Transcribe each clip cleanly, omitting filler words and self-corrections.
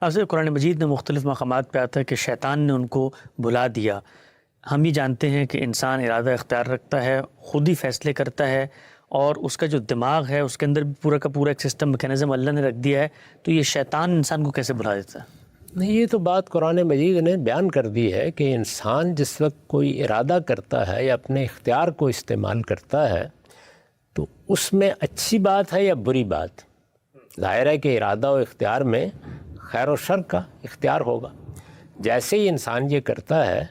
حضرت قرآن مجید میں مختلف مقامات پہ آتا ہے کہ شیطان نے ان کو بھلا دیا۔ ہم یہ جانتے ہیں کہ انسان ارادہ اختیار رکھتا ہے، خود ہی فیصلے کرتا ہے، اور اس کا جو دماغ ہے اس کے اندر بھی پورا کا پورا ایک سسٹم میکینزم اللہ نے رکھ دیا ہے، تو یہ شیطان انسان کو کیسے بھلا دیتا ہے؟ نہیں، یہ تو بات قرآن مجید نے بیان کر دی ہے کہ انسان جس وقت کوئی ارادہ کرتا ہے یا اپنے اختیار کو استعمال کرتا ہے تو اس میں اچھی بات ہے یا بری بات، ظاہر ہے کہ ارادہ و اختیار میں خیر و شر کا اختیار ہوگا۔ جیسے ہی انسان یہ کرتا ہے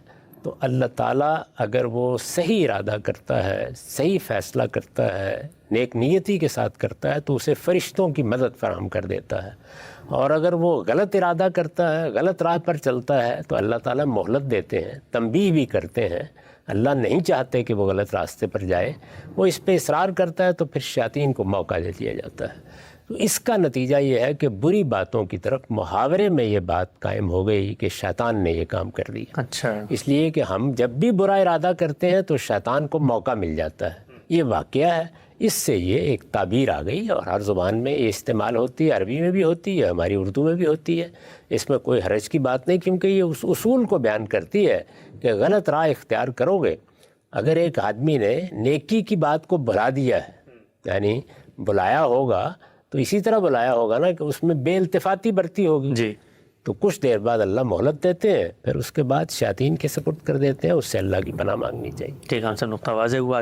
تو اللہ تعالیٰ اگر وہ صحیح ارادہ کرتا ہے، صحیح فیصلہ کرتا ہے، نیک نیتی کے ساتھ کرتا ہے تو اسے فرشتوں کی مدد فراہم کر دیتا ہے، اور اگر وہ غلط ارادہ کرتا ہے، غلط راہ پر چلتا ہے تو اللہ تعالیٰ مہلت دیتے ہیں، تنبیہ بھی کرتے ہیں۔ اللہ نہیں چاہتے کہ وہ غلط راستے پر جائے، وہ اس پہ اصرار کرتا ہے تو پھر شیاطین کو موقع دے دیا جاتا ہے۔ تو اس کا نتیجہ یہ ہے کہ بری باتوں کی طرف محاورے میں یہ بات قائم ہو گئی کہ شیطان نے یہ کام کر دیا۔ اچھا، اس لیے کہ ہم جب بھی برا ارادہ کرتے ہیں تو شیطان کو موقع مل جاتا ہے۔ یہ واقعہ ہے، اس سے یہ ایک تعبیر آ گئی اور ہر زبان میں یہ استعمال ہوتی ہے، عربی میں بھی ہوتی ہے، ہماری اردو میں بھی ہوتی ہے۔ اس میں کوئی حرج کی بات نہیں، کیونکہ یہ اس اصول کو بیان کرتی ہے کہ غلط راہ اختیار کرو گے۔ اگر ایک آدمی نے نیکی کی بات کو بھلا دیا ہے، یعنی بلایا ہوگا تو اسی طرح بلایا ہوگا نا کہ اس میں بے التفاتی برتی ہوگی، جی، تو کچھ دیر بعد اللہ مہلت دیتے ہیں، پھر اس کے بعد شیاطین کے سپرد کر دیتے ہیں۔ اس سے اللہ کی پناہ مانگنی چاہیے۔ ٹھیک ہے، ہم سب نقطہ واضح ہوا۔